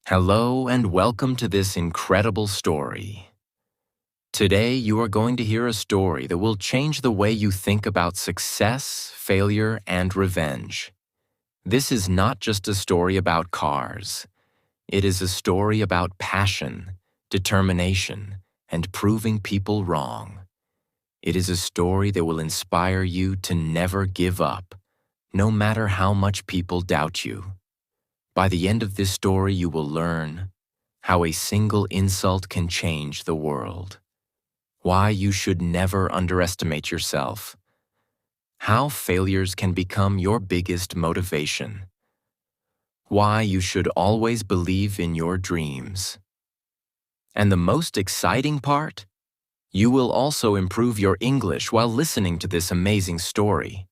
Hello and welcome to this incredible story. Today you are going to hear a story that will change the way you think about success, failure, and revenge. This is not just a story about cars. It is a story about passion, determination, and proving people wrong. It is a story that will inspire you to never give up, no matter how much people doubt you. By the end of this story, you will learn how a single insult can change the world, why you should never underestimate yourself, how failures can become your biggest motivation, why you should always believe in your dreams. And the most exciting part? You will also improve your English while listening to this amazing story.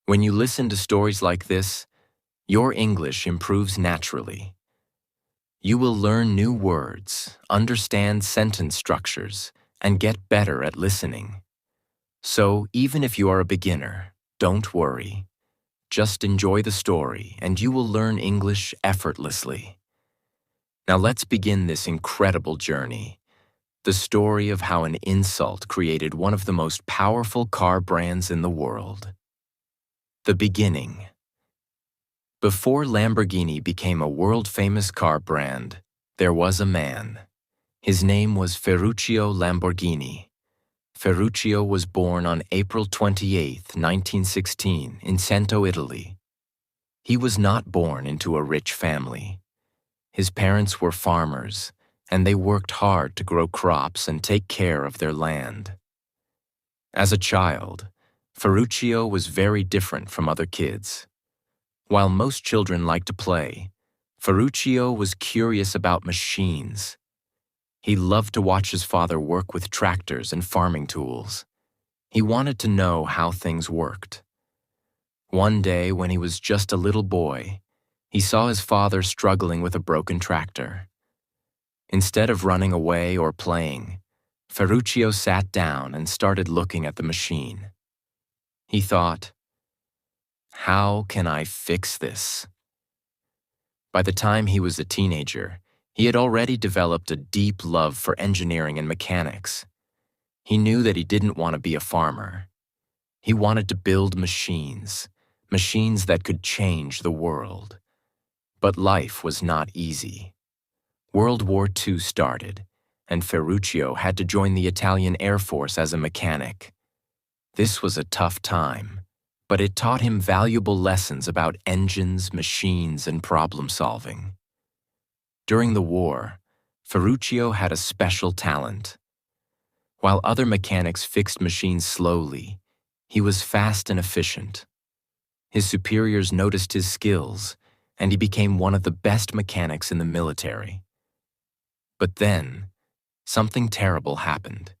When you listen to stories like this, your English improves naturally. You will learn new words, understand sentence structures, and get better at listening. So, even if you are a beginner, don't worry. Just enjoy the story and you will learn English effortlessly. Now let's begin this incredible journey. The story of how an insult created one of the most powerful car brands in the world. The beginning. Before Lamborghini became a world-famous car brand, there was a man. His name was Ferruccio Lamborghini. Ferruccio was born on April 28, 1916, in Cento, Italy. He was not born into a rich family. His parents were farmers, and they worked hard to grow crops and take care of their land. As a child, Ferruccio was very different from other kids. While most children like to play, Ferruccio was curious about machines. He loved to watch his father work with tractors and farming tools. He wanted to know how things worked. One day, when he was just a little boy, he saw his father struggling with a broken tractor. Instead of running away or playing, Ferruccio sat down and started looking at the machine. He thought, "How can I fix this?" By the time he was a teenager, he had already developed a deep love for engineering and mechanics. He knew that he didn't want to be a farmer. He wanted to build machines, machines that could change the world. But life was not easy. World War II started, and Ferruccio had to join the Italian Air Force as a mechanic. This was a tough time, but it taught him valuable lessons about engines, machines, and problem-solving. During the war, Ferruccio had a special talent. While other mechanics fixed machines slowly, he was fast and efficient. His superiors noticed his skills, and he became one of the best mechanics in the military. But then, something terrible happened.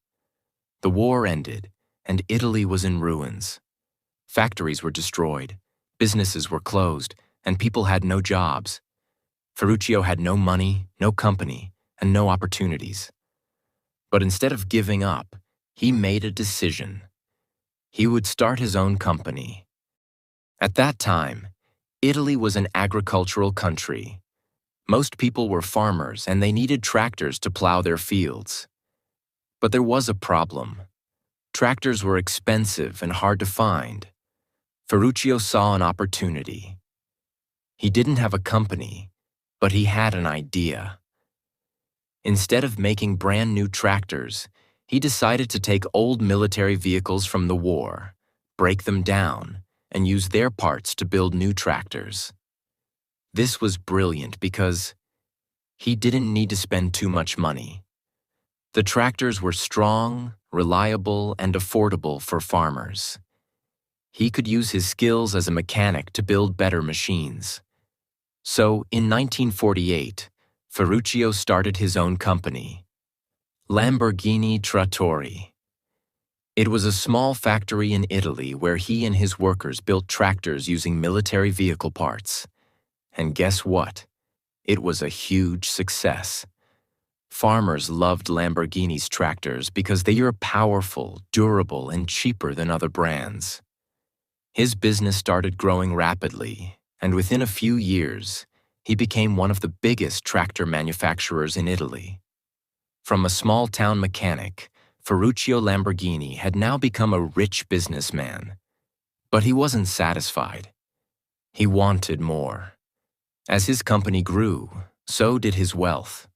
The war ended, and Italy was in ruins. Factories were destroyed, businesses were closed, and people had no jobs. Ferruccio had no money, no company, and no opportunities. But instead of giving up, he made a decision. He would start his own company. At that time, Italy was an agricultural country. Most people were farmers and they needed tractors to plow their fields. But there was a problem. Tractors were expensive and hard to find. Ferruccio saw an opportunity. He didn't have a company, but he had an idea. Instead of making brand new tractors, he decided to take old military vehicles from the war, break them down, and use their parts to build new tractors. This was brilliant because he didn't need to spend too much money. The tractors were strong, reliable, and affordable for farmers. He could use his skills as a mechanic to build better machines. So, in 1948, Ferruccio started his own company, Lamborghini Trattori. It was a small factory in Italy where he and his workers built tractors using military vehicle parts. And guess what? It was a huge success. Farmers loved Lamborghini's tractors because they were powerful, durable, and cheaper than other brands. His business started growing rapidly, and within a few years, he became one of the biggest tractor manufacturers in Italy. From a small-town mechanic, Ferruccio Lamborghini had now become a rich businessman. But he wasn't satisfied. He wanted more. As his company grew, so did his wealth.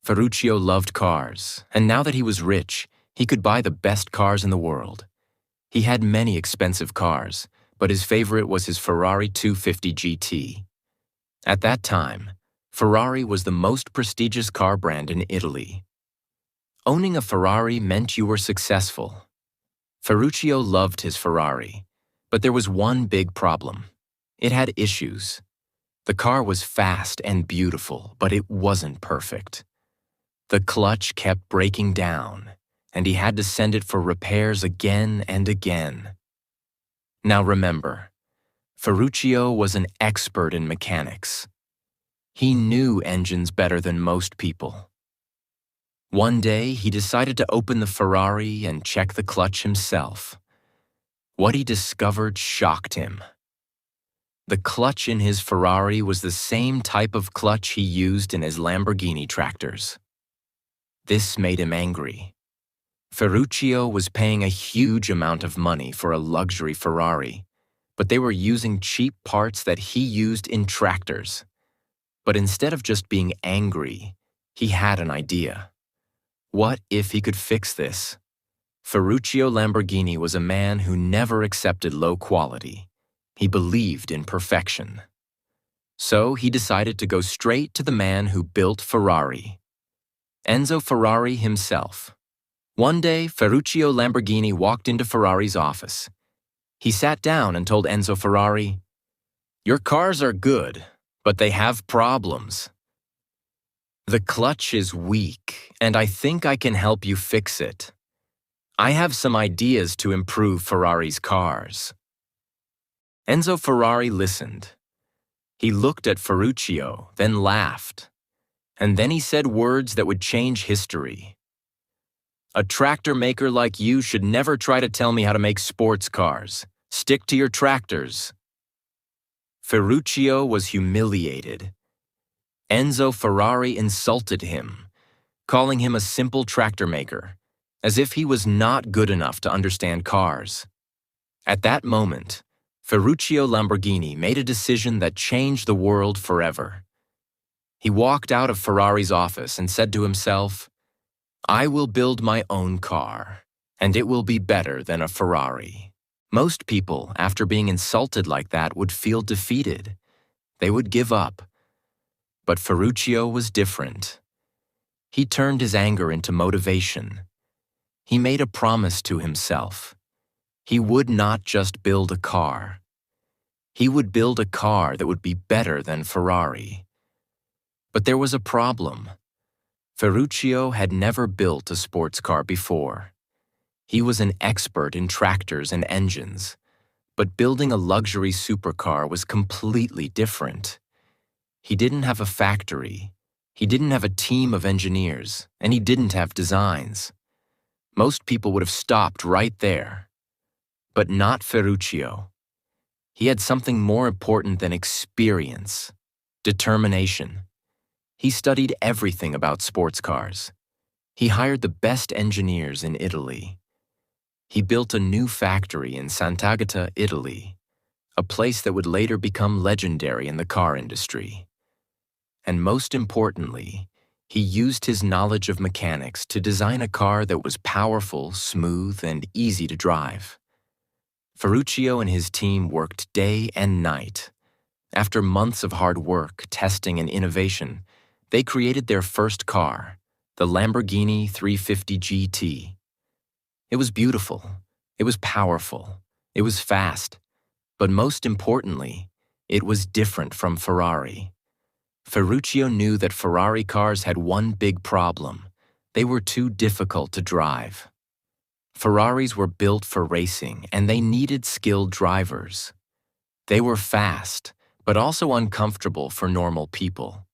Ferruccio loved cars, and now that he was rich, he could buy the best cars in the world. He had many expensive cars, but his favorite was his Ferrari 250 GT. At that time, Ferrari was the most prestigious car brand in Italy. Owning a Ferrari meant you were successful. Ferruccio loved his Ferrari, but there was one big problem. It had issues. The car was fast and beautiful, but it wasn't perfect. The clutch kept breaking down, and he had to send it for repairs again and again. Now remember, Ferruccio was an expert in mechanics. He knew engines better than most people. One day, he decided to open the Ferrari and check the clutch himself. What he discovered shocked him. The clutch in his Ferrari was the same type of clutch he used in his Lamborghini tractors. This made him angry. Ferruccio was paying a huge amount of money for a luxury Ferrari, but they were using cheap parts that he used in tractors. But instead of just being angry, he had an idea. What if he could fix this? Ferruccio Lamborghini was a man who never accepted low quality. He believed in perfection. So he decided to go straight to the man who built Ferrari, Enzo Ferrari himself. One day, Ferruccio Lamborghini walked into Ferrari's office. He sat down and told Enzo Ferrari, "Your cars are good, but they have problems. The clutch is weak, and I think I can help you fix it. I have some ideas to improve Ferrari's cars." Enzo Ferrari listened. He looked at Ferruccio, then laughed. And then he said words that would change history. "A tractor maker like you should never try to tell me how to make sports cars. Stick to your tractors." Ferruccio was humiliated. Enzo Ferrari insulted him, calling him a simple tractor maker, as if he was not good enough to understand cars. At that moment, Ferruccio Lamborghini made a decision that changed the world forever. He walked out of Ferrari's office and said to himself, "I will build my own car, and it will be better than a Ferrari." Most people, after being insulted like that, would feel defeated. They would give up. But Ferruccio was different. He turned his anger into motivation. He made a promise to himself. He would not just build a car. He would build a car that would be better than Ferrari. But there was a problem. Ferruccio had never built a sports car before. He was an expert in tractors and engines, but building a luxury supercar was completely different. He didn't have a factory, he didn't have a team of engineers, and he didn't have designs. Most people would have stopped right there. But not Ferruccio. He had something more important than experience: determination. He studied everything about sports cars. He hired the best engineers in Italy. He built a new factory in Sant'Agata, Italy, a place that would later become legendary in the car industry. And most importantly, he used his knowledge of mechanics to design a car that was powerful, smooth, and easy to drive. Ferruccio and his team worked day and night. After months of hard work, testing, and innovation, they created their first car, the Lamborghini 350 GT. It was beautiful, it was powerful, it was fast, but most importantly, it was different from Ferrari. Ferruccio knew that Ferrari cars had one big problem: they were too difficult to drive. Ferraris were built for racing, and they needed skilled drivers. They were fast, but also uncomfortable for normal people.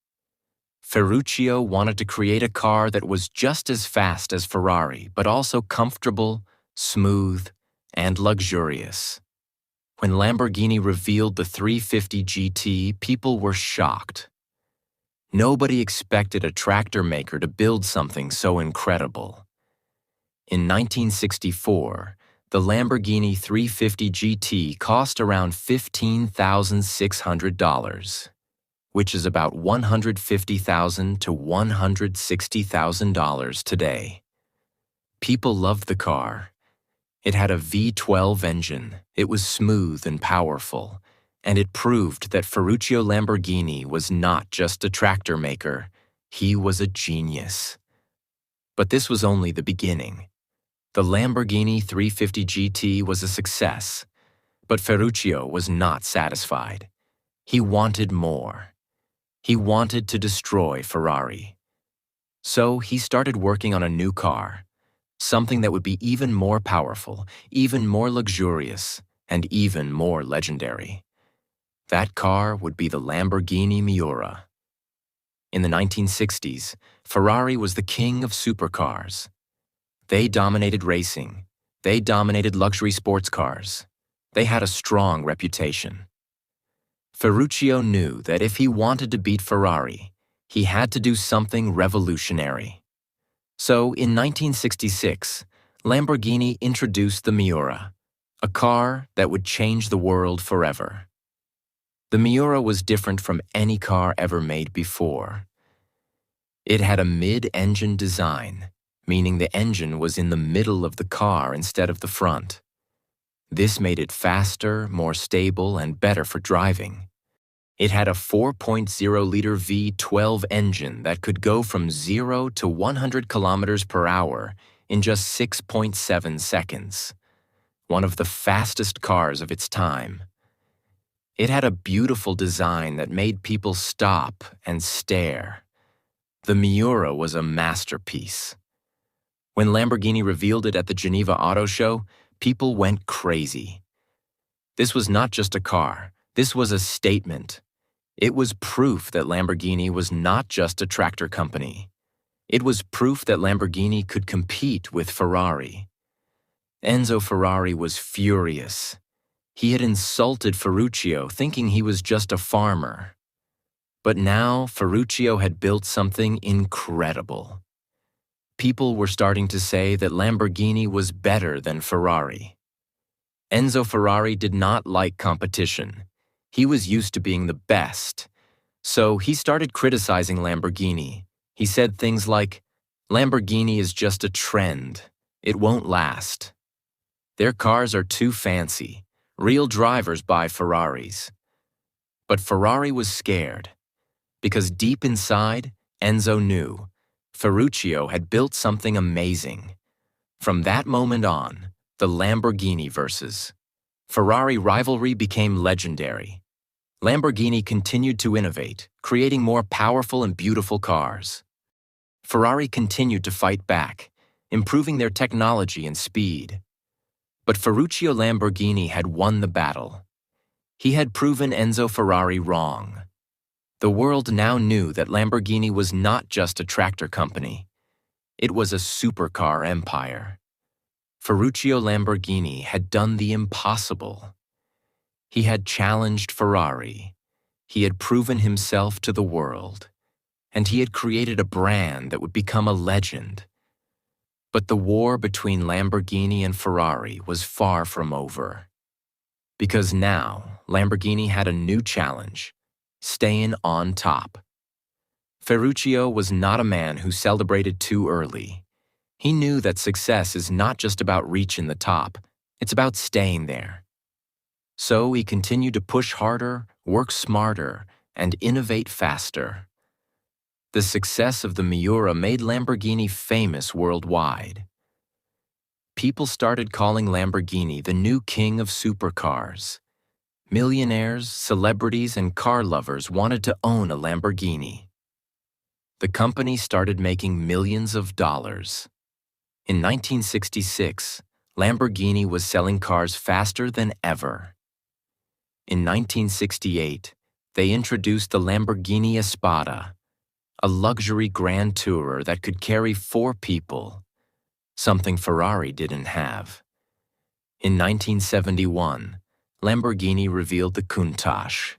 Ferruccio wanted to create a car that was just as fast as Ferrari, but also comfortable, smooth, and luxurious. When Lamborghini revealed the 350 GT, people were shocked. Nobody expected a tractor maker to build something so incredible. In 1964, the Lamborghini 350 GT cost around $15,600, which is about $150,000 to $160,000 today. People loved the car. It had a V12 engine, it was smooth and powerful, and it proved that Ferruccio Lamborghini was not just a tractor maker, he was a genius. But this was only the beginning. The Lamborghini 350 GT was a success, but Ferruccio was not satisfied. He wanted more. He wanted to destroy Ferrari. So he started working on a new car, something that would be even more powerful, even more luxurious, and even more legendary. That car would be the Lamborghini Miura. In the 1960s, Ferrari was the king of supercars. They dominated racing. They dominated luxury sports cars. They had a strong reputation. Ferruccio knew that if he wanted to beat Ferrari, he had to do something revolutionary. So, in 1966, Lamborghini introduced the Miura, a car that would change the world forever. The Miura was different from any car ever made before. It had a mid-engine design, meaning the engine was in the middle of the car instead of the front. This made it faster, more stable, and better for driving. It had a 4.0-liter V12 engine that could go from 0 to 100 kilometers per hour in just 6.7 seconds, one of the fastest cars of its time. It had a beautiful design that made people stop and stare. The Miura was a masterpiece. When Lamborghini revealed it at the Geneva Auto Show, people went crazy. This was not just a car, this was a statement. It was proof that Lamborghini was not just a tractor company. It was proof that Lamborghini could compete with Ferrari. Enzo Ferrari was furious. He had insulted Ferruccio, thinking he was just a farmer. But now Ferruccio had built something incredible. People were starting to say that Lamborghini was better than Ferrari. Enzo Ferrari did not like competition. He was used to being the best. So he started criticizing Lamborghini. He said things like, "Lamborghini is just a trend. It won't last. Their cars are too fancy. Real drivers buy Ferraris." But Ferrari was scared, because deep inside, Enzo knew Ferruccio had built something amazing. From that moment on, the Lamborghini versus Ferrari rivalry became legendary. Lamborghini continued to innovate, creating more powerful and beautiful cars. Ferrari continued to fight back, improving their technology and speed. But Ferruccio Lamborghini had won the battle. He had proven Enzo Ferrari wrong. The world now knew that Lamborghini was not just a tractor company. It was a supercar empire. Ferruccio Lamborghini had done the impossible. He had challenged Ferrari. He had proven himself to the world. And he had created a brand that would become a legend. But the war between Lamborghini and Ferrari was far from over. Because now, Lamborghini had a new challenge: staying on top. Ferruccio was not a man who celebrated too early. He knew that success is not just about reaching the top, it's about staying there. So he continued to push harder, work smarter, and innovate faster. The success of the Miura made Lamborghini famous worldwide. People started calling Lamborghini the new king of supercars. Millionaires, celebrities, and car lovers wanted to own a Lamborghini. The company started making millions of dollars. In 1966, Lamborghini was selling cars faster than ever. In 1968, they introduced the Lamborghini Espada, a luxury grand tourer that could carry 4 people, something Ferrari didn't have. In 1971, Lamborghini revealed the Countach,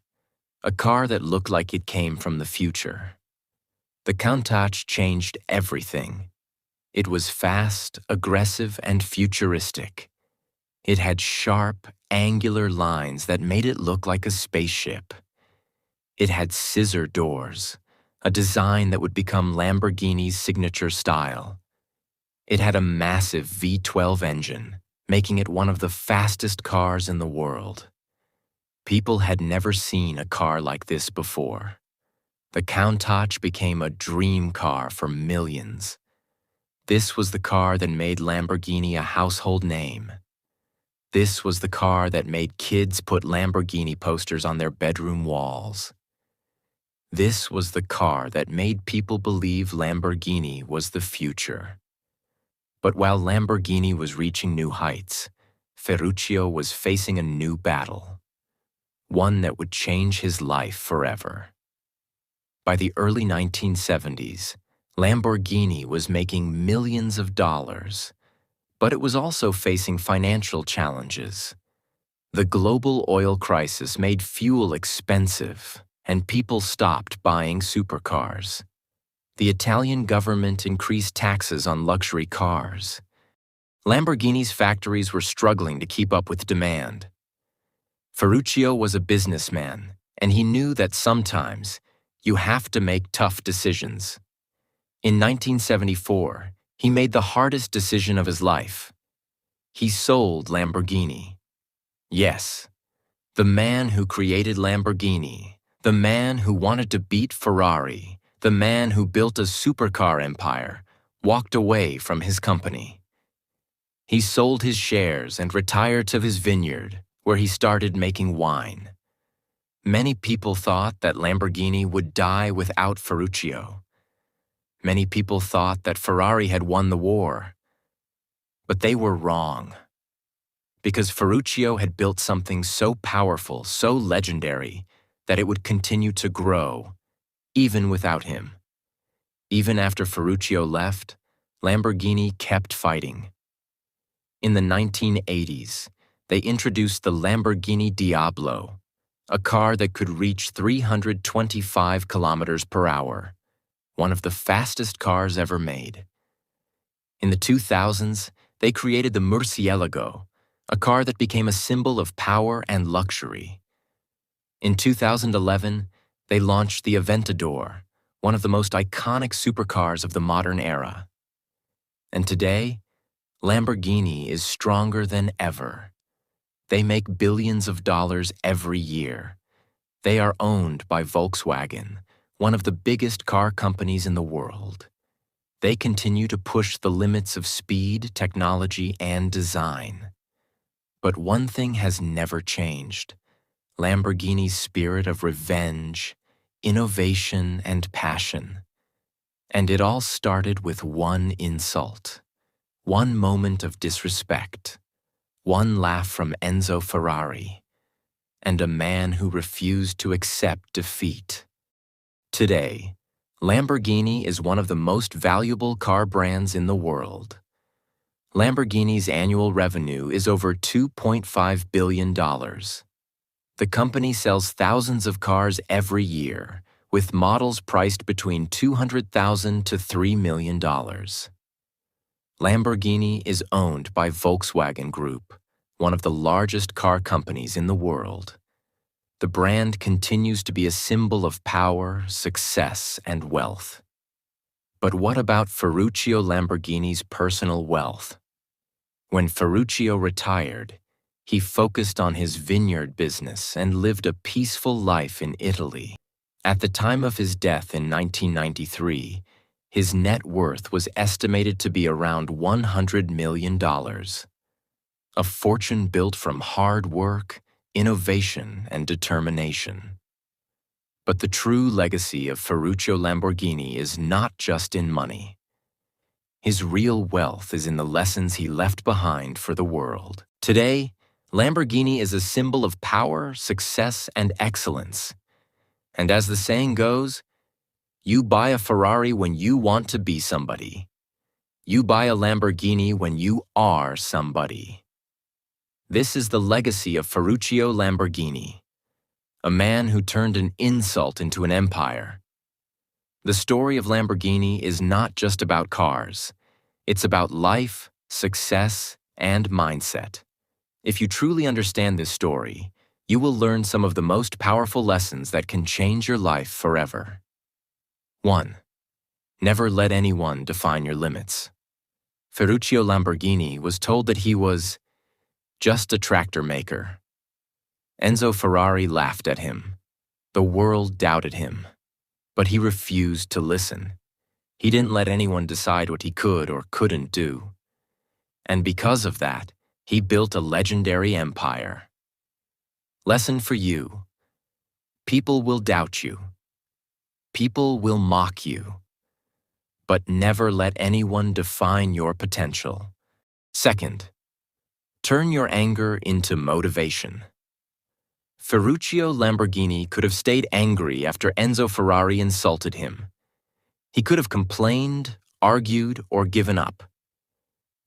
a car that looked like it came from the future. The Countach changed everything. It was fast, aggressive, and futuristic. It had sharp, angular lines that made it look like a spaceship. It had scissor doors, a design that would become Lamborghini's signature style. It had a massive V12 engine, making it one of the fastest cars in the world. People had never seen a car like this before. The Countach became a dream car for millions. This was the car that made Lamborghini a household name. This was the car that made kids put Lamborghini posters on their bedroom walls. This was the car that made people believe Lamborghini was the future. But while Lamborghini was reaching new heights, Ferruccio was facing a new battle, one that would change his life forever. By the early 1970s, Lamborghini was making millions of dollars, but it was also facing financial challenges. The global oil crisis made fuel expensive, and people stopped buying supercars. The Italian government increased taxes on luxury cars. Lamborghini's factories were struggling to keep up with demand. Ferruccio was a businessman, and he knew that sometimes you have to make tough decisions. In 1974, he made the hardest decision of his life. He sold Lamborghini. Yes, the man who created Lamborghini, the man who wanted to beat Ferrari, the man who built a supercar empire, walked away from his company. He sold his shares and retired to his vineyard, where he started making wine. Many people thought that Lamborghini would die without Ferruccio. Many people thought that Ferrari had won the war. But they were wrong. Because Ferruccio had built something so powerful, so legendary, that it would continue to grow, even without him. Even after Ferruccio left, Lamborghini kept fighting. In the 1980s, they introduced the Lamborghini Diablo, a car that could reach 325 kilometers per hour, one of the fastest cars ever made. In the 2000s, they created the Murcielago, a car that became a symbol of power and luxury. In 2011, they launched the Aventador, one of the most iconic supercars of the modern era. And today, Lamborghini is stronger than ever. They make billions of dollars every year. They are owned by Volkswagen, one of the biggest car companies in the world. They continue to push the limits of speed, technology, and design. But one thing has never changed: Lamborghini's spirit of revenge, innovation, and passion. And it all started with one insult, one moment of disrespect, one laugh from Enzo Ferrari, and a man who refused to accept defeat. Today, Lamborghini is one of the most valuable car brands in the world. Lamborghini's annual revenue is over $2.5 billion. The company sells thousands of cars every year, with models priced between $200,000 to $3 million. Lamborghini is owned by Volkswagen Group, one of the largest car companies in the world. The brand continues to be a symbol of power, success, and wealth. But what about Ferruccio Lamborghini's personal wealth? When Ferruccio retired, he focused on his vineyard business and lived a peaceful life in Italy. At the time of his death in 1993, his net worth was estimated to be around $100 million. A fortune built from hard work, innovation, and determination. But the true legacy of Ferruccio Lamborghini is not just in money. His real wealth is in the lessons he left behind for the world. Today, Lamborghini is a symbol of power, success, and excellence. And as the saying goes, you buy a Ferrari when you want to be somebody. You buy a Lamborghini when you are somebody. This is the legacy of Ferruccio Lamborghini, a man who turned an insult into an empire. The story of Lamborghini is not just about cars. It's about life, success, and mindset. If you truly understand this story, you will learn some of the most powerful lessons that can change your life forever. 1. Never let anyone define your limits. Ferruccio Lamborghini was told that he was just a tractor maker. Enzo Ferrari laughed at him. The world doubted him. But he refused to listen. He didn't let anyone decide what he could or couldn't do. And because of that, he built a legendary empire. Lesson for you. People will doubt you. People will mock you. But never let anyone define your potential. 2. Turn your anger into motivation. Ferruccio Lamborghini could have stayed angry after Enzo Ferrari insulted him. He could have complained, argued, or given up.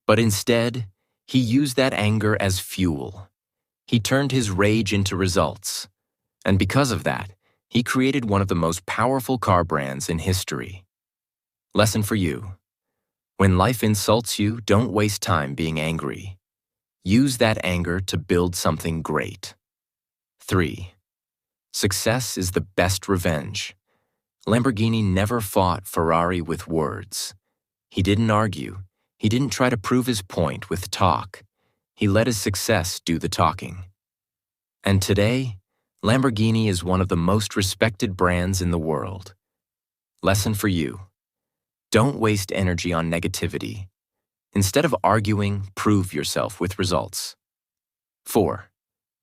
But instead, he used that anger as fuel. He turned his rage into results. And because of that, he created one of the most powerful car brands in history. Lesson for you. When life insults you, don't waste time being angry. Use that anger to build something great. 3. Success is the best revenge. Lamborghini never fought Ferrari with words. He didn't argue. He didn't try to prove his point with talk. He let his success do the talking. And today, Lamborghini is one of the most respected brands in the world. Lesson for you. Don't waste energy on negativity. Instead of arguing, prove yourself with results. 4.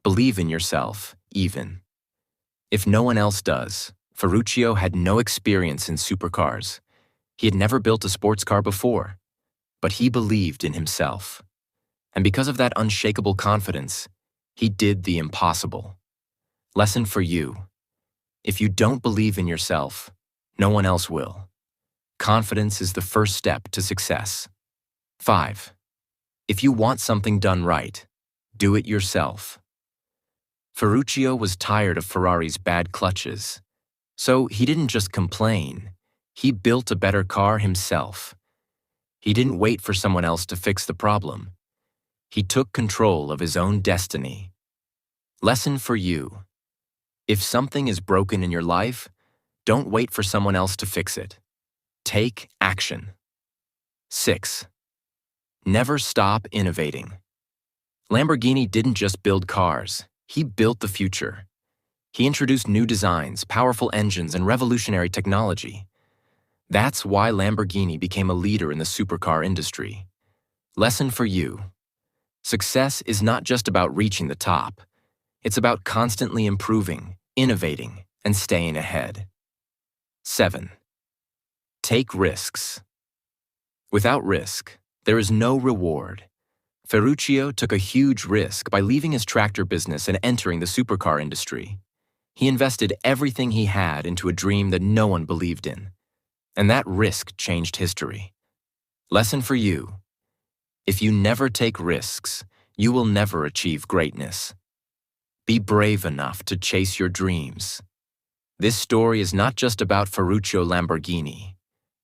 Believe in yourself, even. If no one else does, Ferruccio had no experience in supercars. He had never built a sports car before, but he believed in himself. And because of that unshakable confidence, he did the impossible. Lesson for you. If you don't believe in yourself, no one else will. Confidence is the first step to success. 5. If you want something done right, do it yourself. Ferruccio was tired of Ferrari's bad clutches. So he didn't just complain. He built a better car himself. He didn't wait for someone else to fix the problem. He took control of his own destiny. Lesson for you. If something is broken in your life, don't wait for someone else to fix it. Take action. 6. Never stop innovating. Lamborghini didn't just build cars. He built the future. He introduced new designs, powerful engines, and revolutionary technology. That's why Lamborghini became a leader in the supercar industry. Lesson for you. Success is not just about reaching the top. It's about constantly improving, innovating, and staying ahead. 7. Take risks. Without risk, there is no reward. Ferruccio took a huge risk by leaving his tractor business and entering the supercar industry. He invested everything he had into a dream that no one believed in. And that risk changed history. Lesson for you. If you never take risks, you will never achieve greatness. Be brave enough to chase your dreams. This story is not just about Ferruccio Lamborghini.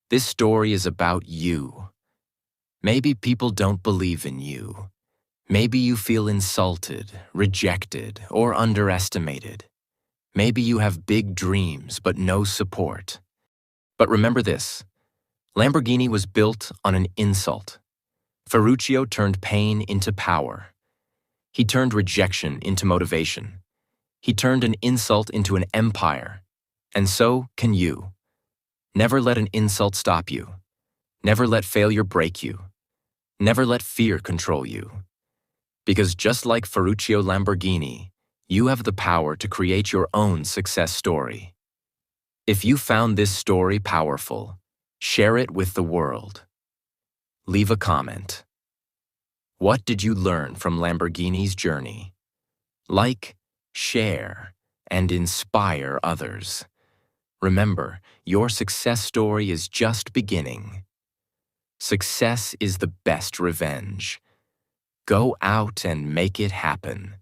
This story is about you. Maybe people don't believe in you. Maybe you feel insulted, rejected, or underestimated. Maybe you have big dreams but no support. But remember this, Lamborghini was built on an insult. Ferruccio turned pain into power. He turned rejection into motivation. He turned an insult into an empire. And so can you. Never let an insult stop you. Never let failure break you. Never let fear control you. Because just like Ferruccio Lamborghini, you have the power to create your own success story. If you found this story powerful, share it with the world. Leave a comment. What did you learn from Lamborghini's journey? Like, share, and inspire others. Remember, your success story is just beginning. Success is the best revenge. Go out and make it happen.